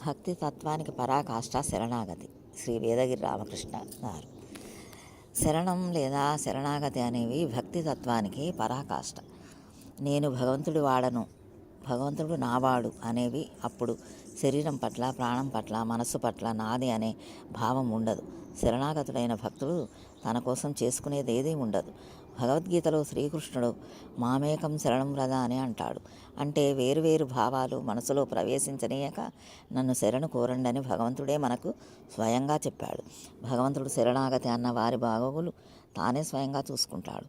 భక్తి తత్వానికి పరాకాష్ట శరణాగతి. శ్రీ వేదగిరి రామకృష్ణ గారు. శరణం లేదా శరణాగతి అనేవి భక్తి తత్వానికి పరాకాష్ట. నేను భగవంతుడి వాడను, భగవంతుడు నావాడు అనేవి అప్పుడు శరీరం పట్ల, ప్రాణం పట్ల, మనస్సు పట్ల నాది అనే భావం ఉండదు. శరణాగతుడైన భక్తుడు తన కోసం చేసుకునేది ఏదీ ఉండదు. భగవద్గీతలో శ్రీకృష్ణుడు మామేకం శరణం వ్రత అని అంటాడు. అంటే వేరువేరు భావాలు మనసులో ప్రవేశించనీయక నన్ను శరణు కోరండి అని భగవంతుడే మనకు స్వయంగా చెప్పాడు. భగవంతుడు శరణాగతి అన్న వారి బాగోగులు తానే స్వయంగా చూసుకుంటాడు.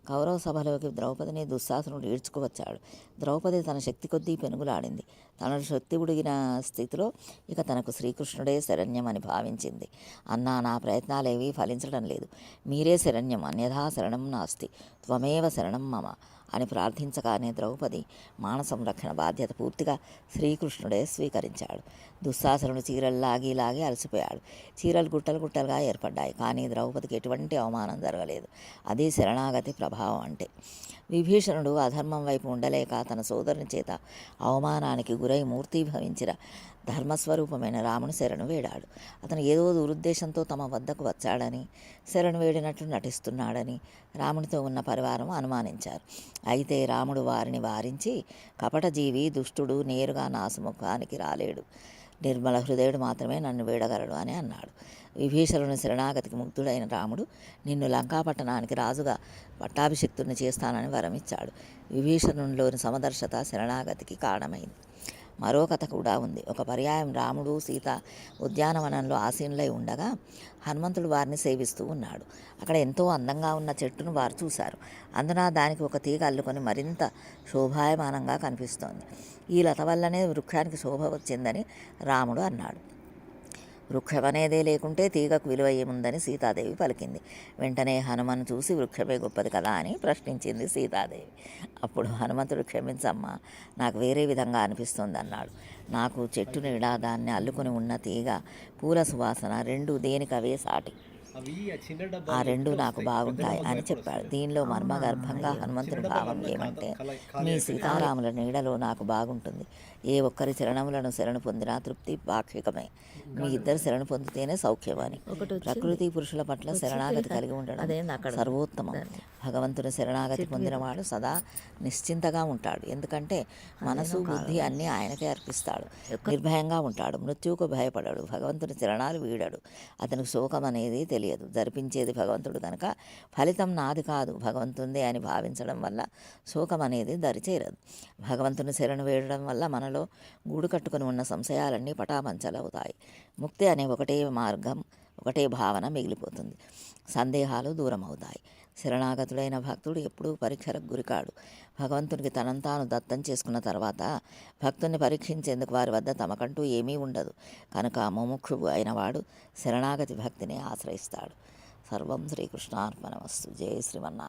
కౌరవ సభలోకి ద్రౌపదిని దుశ్శాసనుడు ఈడ్చుకువచ్చాడు. ద్రౌపది తన శక్తి కొద్దీ పెనుగులాడింది. తన శక్తి ఉడిగిన స్థితిలో ఇక తనకు శ్రీకృష్ణుడే శరణ్యం అని భావించింది. అన్నా, నా ప్రయత్నాలేవీ ఫలించడం లేదు, మీరే శరణ్యం, అన్యథా శరణం నాస్తి, త్వమేవ శరణం మమ అని ప్రార్థించగానే ద్రౌపది మాన సంరక్షణ బాధ్యత పూర్తిగా శ్రీకృష్ణుడే స్వీకరించాడు. దుశ్శాసనుడు చీరలు లాగి అలసిపోయాడు. చీరలు గుట్టలుగా ఏర్పడ్డాయి. కానీ ద్రౌపదికి ఎటువంటి అవమానం జరగలేదు. అది శరణాగతి ప్రభావం అంటే. విభీషణుడు అధర్మం వైపు ఉండలేక తన సోదరుని చేత అవమానానికి గురై మూర్తీభవించిన ధర్మస్వరూపమైన రాముని శరణు వేడాడు. అతను ఏదో దురుద్దేశంతో తమ వద్దకు వచ్చాడని, శరణు వేడినట్లు నటిస్తున్నాడని రామునితో ఉన్న పరివారం అనుమానించారు. అయితే రాముడు వారిని వారించి, కపటజీవి, దుష్టుడు నేరుగా నాసుముఖానికి రాలేడు, నిర్మల హృదయుడు మాత్రమే నన్ను వేడగలడు అని అన్నాడు. విభీషణుని శరణాగతికి ముగ్ధుడైన రాముడు నిన్ను లంకాపట్టణానికి రాజుగా పట్టాభిషిక్తుడిని చేస్తానని వరమిచ్చాడు. విభీషణునిలోని సమదర్శత శరణాగతికి కారణమైంది. మరో కథ కూడా ఉంది. ఒక పర్యాయం రాముడు, సీత ఉద్యానవనంలో ఆసీనులై ఉండగా హనుమంతుడు వారిని సేవిస్తూ ఉన్నాడు. అక్కడ ఎంతో అందంగా ఉన్న చెట్టును వారు చూశారు. అందున దానికి ఒక తీగ అల్లుకొని మరింత శోభాయమానంగా కనిపిస్తోంది. ఈ లత వల్లనే వృక్షానికి శోభ వచ్చిందని రాముడు అన్నాడు. వృక్షమనేదే లేకుంటే తీగకు విలువ ఏముందని సీతాదేవి పలికింది. వెంటనే హనుమను చూసి వృక్షమే గొప్పది కదా అని ప్రశ్నించింది సీతాదేవి. అప్పుడు హనుమంతుడు, క్షమించమ్మా, నాకు వేరే విధంగా అనిపిస్తుంది అన్నాడు. నాకు చెట్టు నీడ, దాన్ని అల్లుకొని ఉన్న తీగ, పూల సువాసన రెండు దేనికవే సాటి, ఆ రెండు నాకు బాగుంటాయి అని చెప్పాడు. దీనిలో మర్మగర్భంగా హనుమంతుని భావం ఏమంటే, మీ సీతారాముల నీడలో నాకు బాగుంటుంది. ఏ ఒక్కరి శరణములను శరణు పొందినా తృప్తి పాక్షికమే. మీ ఇద్దరు శరణు పొందితేనే సౌఖ్యమని. ప్రకృతి పురుషుల పట్ల శరణాగతి కలిగి ఉండడం సర్వోత్తమం. భగవంతుని శరణాగతి పొందినవాడు సదా నిశ్చింతగా ఉంటాడు. ఎందుకంటే మనసు, బుద్ధి అన్నీ ఆయనకే అర్పిస్తాడు. నిర్భయంగా ఉంటాడు. మృత్యువుకు భయపడడు. భగవంతుని శరణాలు వీడడు. అతనికి శోకం అనేది తెలియదు. జరిపించేది భగవంతుడు కనుక ఫలితం నాది కాదు, భగవంతుందే అని భావించడం వల్ల శోకం అనేది దరిచేరదు. భగవంతుని శరణు వేయడం వల్ల మనలో గూడు కట్టుకుని ఉన్న సంశయాలన్నీ పటాపంచలవుతాయి. ముక్తి అనే ఒకటే మార్గం, ఒకటే భావన మిగిలిపోతుంది. సందేహాలు దూరం అవుతాయి. శరణాగతుడైన భక్తుడు ఎప్పుడూ పరీక్షలకు గురికాడు. భగవంతునికి తనంతాను దత్తం చేసుకున్న తర్వాత భక్తుని పరీక్షించేందుకు వారి వద్ద తమకంటూ ఏమీ ఉండదు. కనుక ముముక్షువు అయినవాడు శరణాగతి భక్తిని ఆశ్రయిస్తాడు. సర్వం శ్రీకృష్ణార్పణమస్తు. జయ శ్రీమన్నారాయణ.